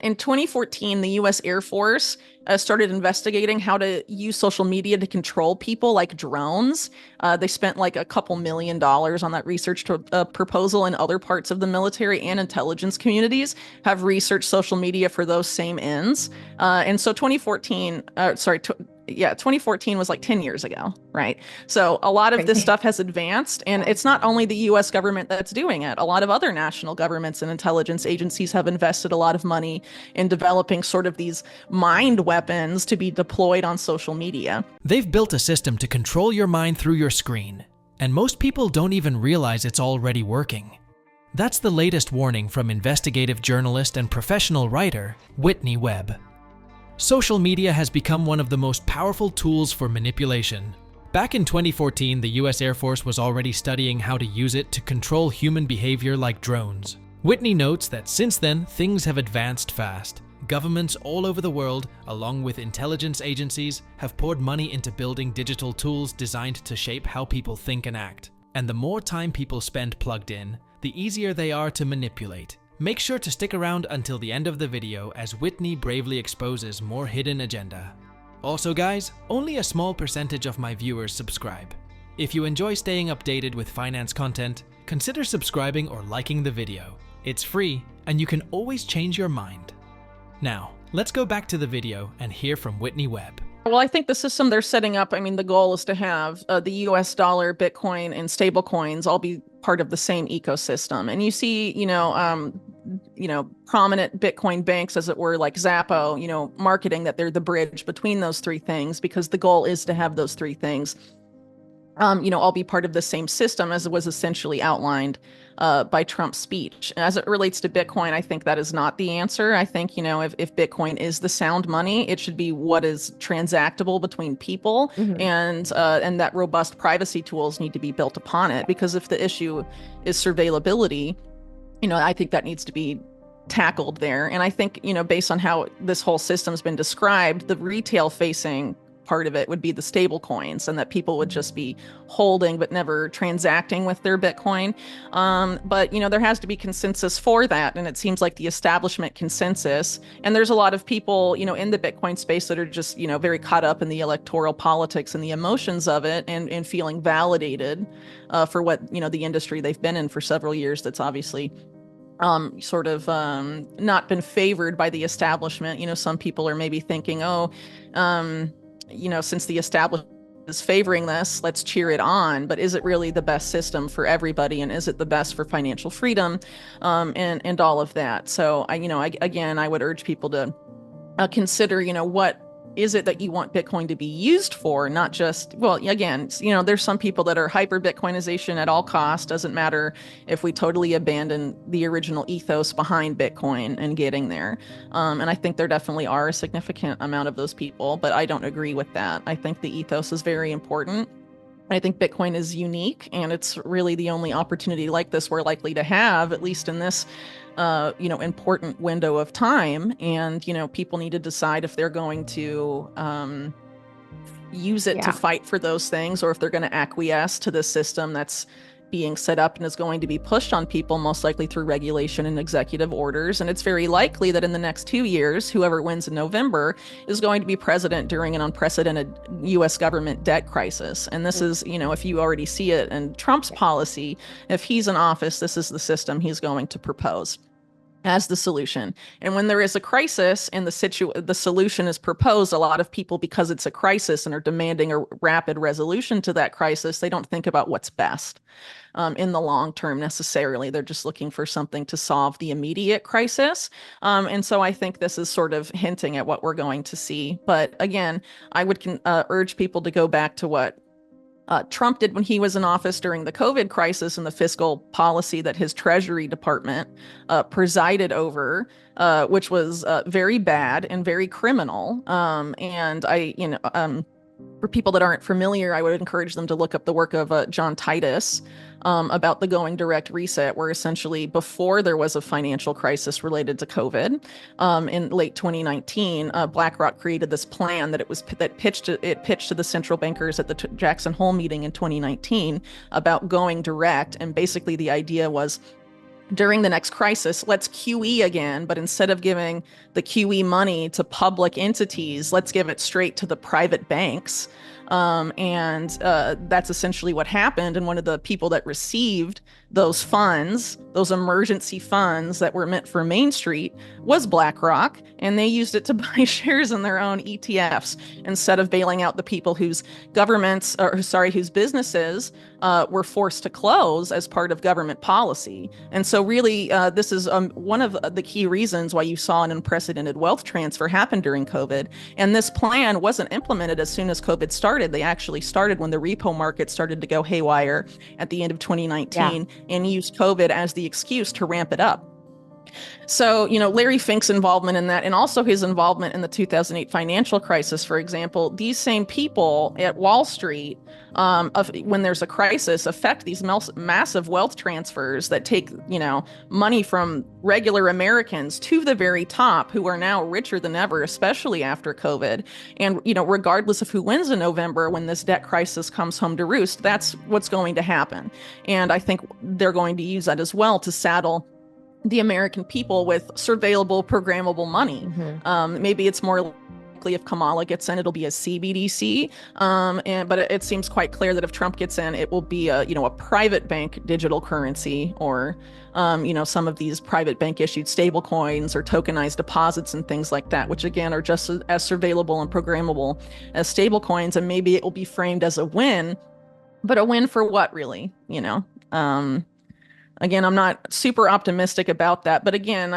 In 2014, the US Air Force started investigating how to use social media to control people like drones. They spent like a couple $1 million on that research proposal, and other parts of the military and intelligence communities have researched social media for those same ends. And so 2014, yeah, 2014 was like 10 years ago, right? So a lot of this Crazy. stuff has advanced, and it's not only the US government that's doing it. A lot of other national governments and intelligence agencies have invested a lot of money in developing sort of these mind weapons to be deployed on social media. They've built a system to control your mind through your screen, and most people don't even realize it's already working. That's the latest warning from investigative journalist and professional writer Whitney Webb. Social media has become one of the most powerful tools for manipulation. Back in 2014, the US Air Force was already studying how to use it to control human behavior like drones. Whitney notes that since then, things have advanced fast. Governments all over the world, along with intelligence agencies, have poured money into building digital tools designed to shape how people think and act. And the more time people spend plugged in, the easier they are to manipulate. Make sure to stick around until the end of the video as Whitney bravely exposes more hidden agenda. Also guys, only a small percentage of my viewers subscribe. If you enjoy staying updated with finance content, consider subscribing or liking the video. It's free, and you can always change your mind. Now, let's go back to the video and hear from Whitney Webb. Well, I think the system they're setting up, I mean, the goal is to have the US dollar, Bitcoin, and stable coins all be part of the same ecosystem. And you see, prominent Bitcoin banks, as it were, like Zappo, marketing that they're the bridge between those three things, because the goal is to have those three things all be part of the same system, as it was essentially outlined by Trump's speech. As it relates to Bitcoin, I think that is not the answer. I think, if Bitcoin is the sound money, it should be what is transactable between people, and that robust privacy tools need to be built upon it. Because if the issue is surveillability, I think that needs to be tackled there. And I think, based on how this whole system's been described, the retail facing part of it would be the stable coins, and that people would just be holding but never transacting with their Bitcoin. But there has to be consensus for that, and it seems like the establishment consensus, and there's a lot of people in the Bitcoin space that are just very caught up in the electoral politics and the emotions of it, and feeling validated for what the industry they've been in for several years, that's obviously not been favored by the establishment. Some people are maybe thinking, since the establishment is favoring this, let's cheer it on. But is it really the best system for everybody? And is it the best for financial freedom, and all of that? So I would urge people to consider, what is it that you want Bitcoin to be used for? Not just, well, again, there's some people that are hyper Bitcoinization at all costs. Doesn't matter if we totally abandon the original ethos behind Bitcoin and getting there. And I think there definitely are a significant amount of those people, but I don't agree with that. I think the ethos is very important. I think Bitcoin is unique, and it's really the only opportunity like this we're likely to have, at least in this important window of time. And people need to decide if they're going to use it to fight for those things, or if they're going to acquiesce to the system that's being set up and is going to be pushed on people, most likely through regulation and executive orders. And it's very likely that in the next 2 years, whoever wins in November is going to be president during an unprecedented US government debt crisis. And this is, if you already see it in Trump's policy, if he's in office, this is the system he's going to propose as the solution. And when there is a crisis and the solution is proposed, a lot of people, because it's a crisis and are demanding a rapid resolution to that crisis, they don't think about what's best in the long term necessarily. They're just looking for something to solve the immediate crisis. And so I think this is sort of hinting at what we're going to see. But again, I would urge people to go back to what Trump did when he was in office during the COVID crisis, and the fiscal policy that his Treasury Department presided over, which was very bad and very criminal. For people that aren't familiar, I would encourage them to look up the work of John Titus about the Going Direct Reset, where essentially before there was a financial crisis related to COVID, in late 2019, BlackRock created this plan that pitched to the central bankers at the Jackson Hole meeting in 2019 about going direct. And basically the idea was, during the next crisis, let's QE again, but instead of giving the QE money to public entities, let's give it straight to the private banks. And that's essentially what happened. And one of the people that received those funds, those emergency funds that were meant for Main Street, was BlackRock. And they used it to buy shares in their own ETFs instead of bailing out the people whose governments, or sorry, whose businesses were forced to close as part of government policy. And so really, this is one of the key reasons why you saw an unprecedented wealth transfer happen during COVID. And this plan wasn't implemented as soon as COVID started. They actually started when the repo market started to go haywire at the end of 2019 and used COVID as the excuse to ramp it up. So, Larry Fink's involvement in that, and also his involvement in the 2008 financial crisis, for example, these same people at Wall Street, when there's a crisis, affect these massive wealth transfers that take, money from regular Americans to the very top, who are now richer than ever, especially after COVID. And, regardless of who wins in November, when this debt crisis comes home to roost, that's what's going to happen. And I think they're going to use that as well to saddle the American people with surveillable, programmable money. Maybe it's more likely if Kamala gets in, it'll be a CBDC. But it seems quite clear that if Trump gets in, it will be a private bank digital currency, or some of these private bank issued stable coins or tokenized deposits and things like that, which again are just as surveillable and programmable as stable coins. And maybe it will be framed as a win, but a win for what, really? Again, I'm not super optimistic about that. But again,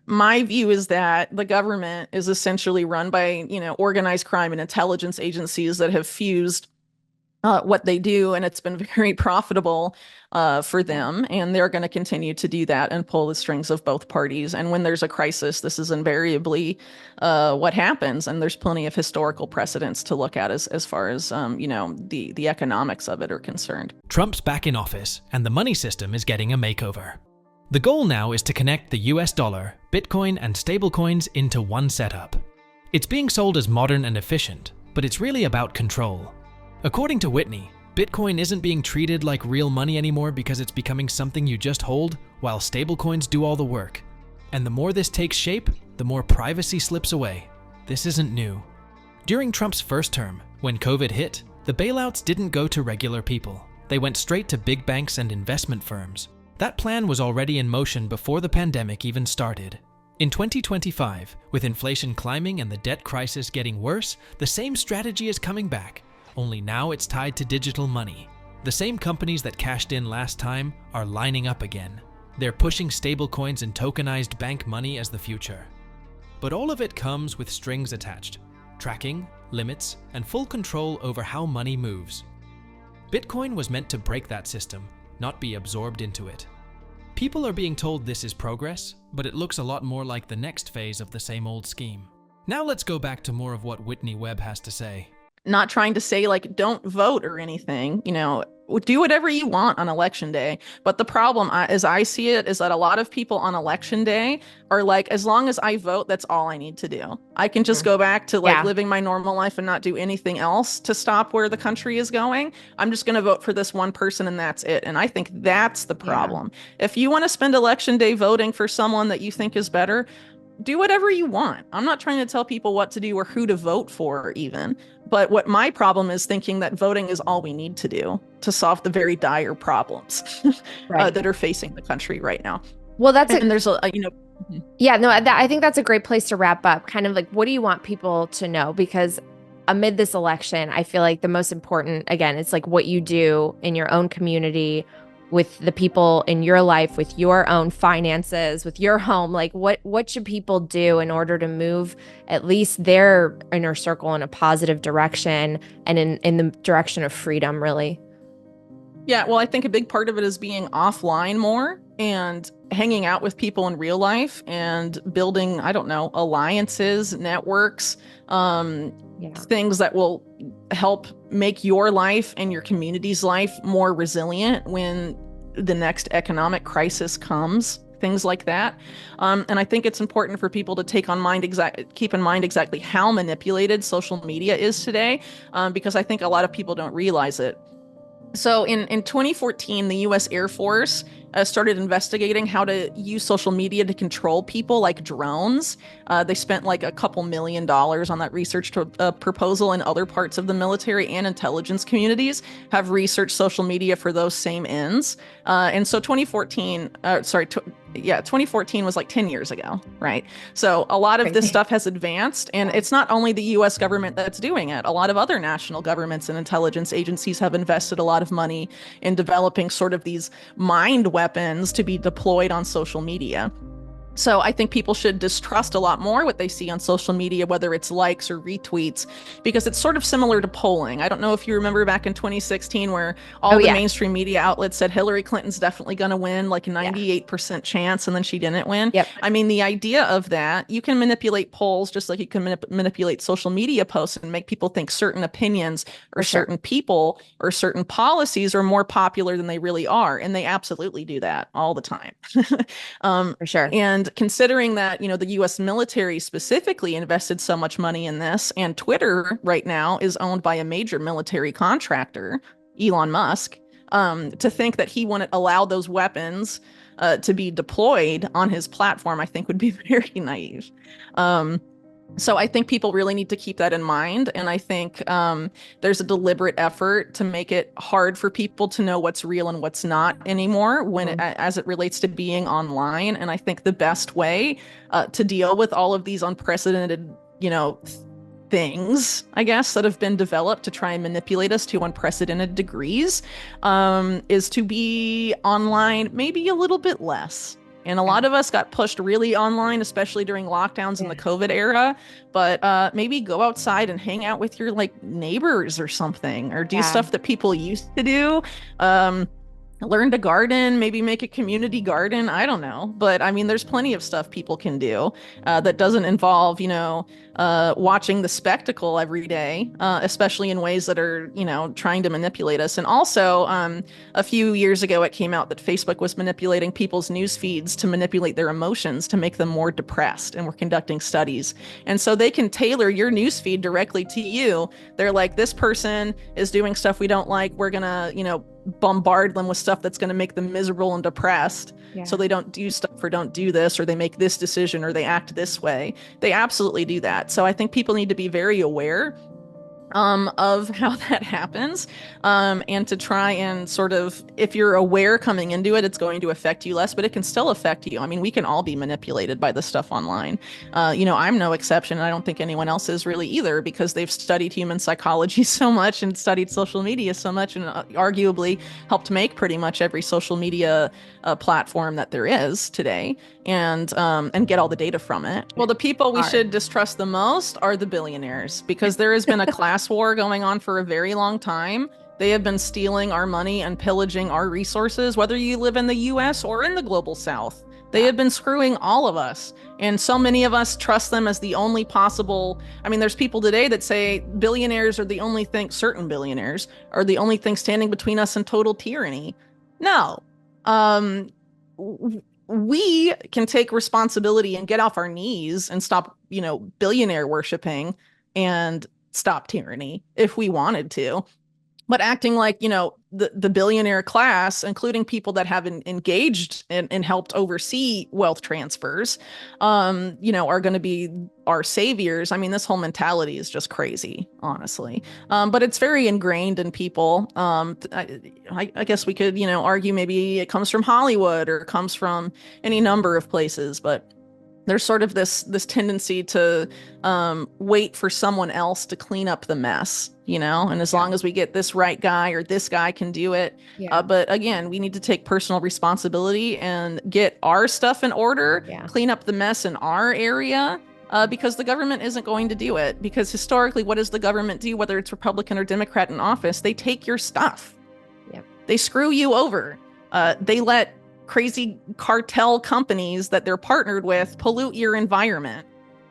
my view is that the government is essentially run by, organized crime and intelligence agencies that have fused what they do, and it's been very profitable for them, and they're going to continue to do that and pull the strings of both parties. And when there's a crisis, this is invariably what happens, and there's plenty of historical precedents to look at as far as the economics of it are concerned. Trump's back in office, and the money system is getting a makeover. The goal now is to connect the US dollar, Bitcoin, and stablecoins into one setup. It's being sold as modern and efficient, but it's really about control. According to Whitney, Bitcoin isn't being treated like real money anymore because it's becoming something you just hold, while stablecoins do all the work. And the more this takes shape, the more privacy slips away. This isn't new. During Trump's first term, when COVID hit, the bailouts didn't go to regular people. They went straight to big banks and investment firms. That plan was already in motion before the pandemic even started. In 2025, with inflation climbing and the debt crisis getting worse, the same strategy is coming back. Only now it's tied to digital money. The same companies that cashed in last time are lining up again. They're pushing stablecoins and tokenized bank money as the future. But all of it comes with strings attached: tracking, limits, and full control over how money moves. Bitcoin was meant to break that system, not be absorbed into it. People are being told this is progress, but it looks a lot more like the next phase of the same old scheme. Now let's go back to more of what Whitney Webb has to say. Not trying to say don't vote or anything, do whatever you want on election day. But the problem, as I see it, is that a lot of people on election day are like, as long as I vote, that's all I need to do. I can just go back to living my normal life and not do anything else to stop where the country is going. I'm just going to vote for this one person and that's it. And I think that's the problem. If you want to spend election day voting for someone that you think is better, do whatever you want. I'm not trying to tell people what to do or who to vote for even. But what my problem is thinking that voting is all we need to do to solve the very dire problems that are facing the country right now. Well, there's I think that's a great place to wrap up. Kind of like, what do you want people to know? Because amid this election, I feel like the most important, again, it's like what you do in your own community, with the people in your life, with your own finances, with your home. Like what should people do in order to move at least their inner circle in a positive direction and in the direction of freedom, really? Yeah, well, I think a big part of it is being offline more and hanging out with people in real life and building, alliances, networks, things that will help make your life and your community's life more resilient when the next economic crisis comes, things like that. And I think it's important for people to keep in mind exactly how manipulated social media is today, because I think a lot of people don't realize it. So in 2014, the US Air Force started investigating how to use social media to control people like drones. They spent like a couple $1 million on that research proposal, and other parts of the military and intelligence communities have researched social media for those same ends. And so 2014 was like 10 years ago, right? So a lot of this stuff has advanced, and it's not only the US government that's doing it. A lot of other national governments and intelligence agencies have invested a lot of money in developing sort of these mind weapons to be deployed on social media. So I think people should distrust a lot more what they see on social media, whether it's likes or retweets, because it's sort of similar to polling. I don't know if you remember back in 2016 where all the mainstream media outlets said Hillary Clinton's definitely going to win, like a 98% chance, and then she didn't win. I mean, the idea of that, you can manipulate polls just like you can manipulate social media posts and make people think certain opinions or certain people or certain policies are more popular than they really are. And they absolutely do that all the time. For sure. And considering that, you know, the US military specifically invested so much money in this, and Twitter right now is owned by a major military contractor, Elon Musk, to think that he wouldn't allow those weapons to be deployed on his platform, I think would be very naive. So I think people really need to keep that in mind. And I think there's a deliberate effort to make it hard for people to know what's real and what's not anymore as it relates to being online. And I think the best way to deal with all of these unprecedented, you know, things, I guess, that have been developed to try and manipulate us to unprecedented degrees is to be online maybe a little bit less. And a lot of us got pushed really online, especially during lockdowns in the COVID era. But maybe go outside and hang out with your like neighbors or something, or do stuff that people used to do. Learn to garden, maybe make a community garden. I don't know. But I mean, there's plenty of stuff people can do that doesn't involve, you know, watching the spectacle every day, especially in ways that are, you know, trying to manipulate us. And also, a few years ago, it came out that Facebook was manipulating people's news feeds to manipulate their emotions to make them more depressed. And we're conducting studies. And so they can tailor your news feed directly to you. They're like, this person is doing stuff we don't like. We're going to, you know, bombard them with stuff that's going to make them miserable and depressed. So they don't do stuff or don't do this, or they make this decision, or they act this way. They absolutely do that. So I think people need to be very aware of how that happens, and to try and sort of, if you're aware coming into it, it's going to affect you less, but it can still affect you. I mean, we can all be manipulated by the stuff online. You know, I'm no exception. And I don't think anyone else is really either, because they've studied human psychology so much and studied social media so much, and arguably helped make pretty much every social media platform that there is today, and get all the data from it. Well, the people we should distrust the most are the billionaires, because there has been a class war going on for a very long time. They have been stealing our money and pillaging our resources, whether you live in the US or in the global South. They have been screwing all of us. And so many of us trust them as the only possible. I mean, there's people today that say billionaires are the only thing, certain billionaires are the only thing standing between us and total tyranny. No. We can take responsibility and get off our knees and stop, you know, billionaire worshiping and stop tyranny if we wanted to. But acting like, you know, the billionaire class, including people that have engaged and helped oversee wealth transfers, you know, are going to be our saviors. I mean, this whole mentality is just crazy, honestly. But it's very ingrained in people. I guess we could, you know, argue maybe it comes from Hollywood or it comes from any number of places, but there's sort of this tendency to wait for someone else to clean up the mess, you know, and as long as we get this right guy or this guy can do it. But again, we need to take personal responsibility and get our stuff in order, clean up the mess in our area, because the government isn't going to do it. Because historically, what does the government do, whether it's Republican or Democrat in office? They take your stuff. They screw you over. They let crazy cartel companies that they're partnered with pollute your environment,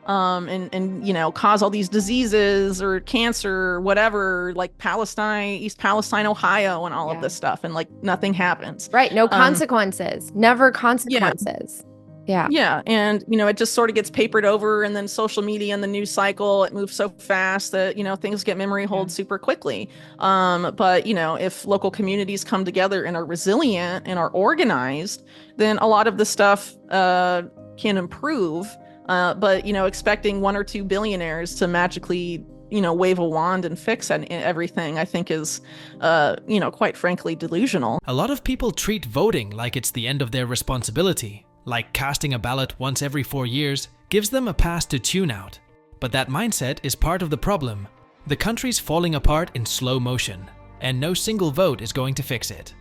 and you know, cause all these diseases or cancer or whatever, like Palestine, East Palestine, Ohio, and all of this stuff, and like nothing happens. No consequences. Never consequences. Yeah. Yeah. And, it just sort of gets papered over, and then social media and the news cycle, it moves so fast that, things get memory hold super quickly. But, if local communities come together and are resilient and are organized, then a lot of the stuff can improve. But, expecting 1 or 2 billionaires to magically, wave a wand and fix everything, I think is, quite frankly, delusional. A lot of people treat voting like it's the end of their responsibility. Like casting a ballot once every 4 years gives them a pass to tune out. But that mindset is part of the problem. The country's falling apart in slow motion, and no single vote is going to fix it.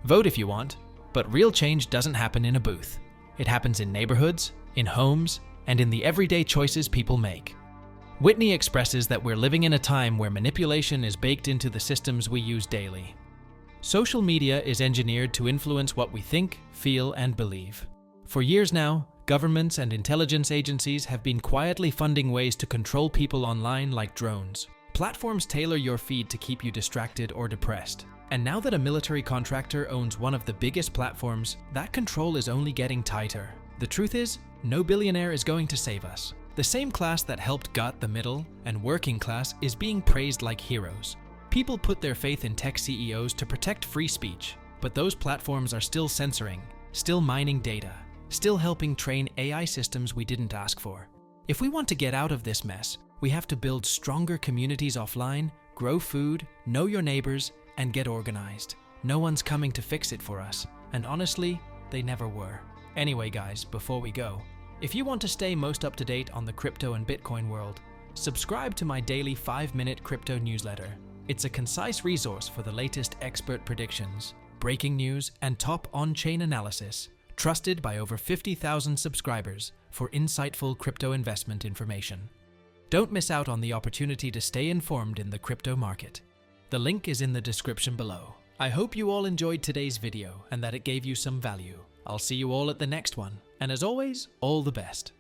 Vote if you want, but real change doesn't happen in a booth. It happens in neighborhoods, in homes, and in the everyday choices people make. Whitney expresses that we're living in a time where manipulation is baked into the systems we use daily. Social media is engineered to influence what we think, feel, and believe. For years now, governments and intelligence agencies have been quietly funding ways to control people online like drones. Platforms tailor your feed to keep you distracted or depressed. And now that a military contractor owns one of the biggest platforms, that control is only getting tighter. The truth is, no billionaire is going to save us. The same class that helped gut the middle and working class is being praised like heroes. People put their faith in tech CEOs to protect free speech, but those platforms are still censoring, still mining data, still helping train AI systems we didn't ask for. If we want to get out of this mess, we have to build stronger communities offline, grow food, know your neighbors, and get organized. No one's coming to fix it for us, and honestly, they never were. Anyway guys, before we go, if you want to stay most up to date on the crypto and Bitcoin world, subscribe to my daily 5-minute crypto newsletter. It's a concise resource for the latest expert predictions, breaking news, and top on-chain analysis, trusted by over 50,000 subscribers for insightful crypto investment information. Don't miss out on the opportunity to stay informed in the crypto market. The link is in the description below. I hope you all enjoyed today's video and that it gave you some value. I'll see you all at the next one, and as always, all the best.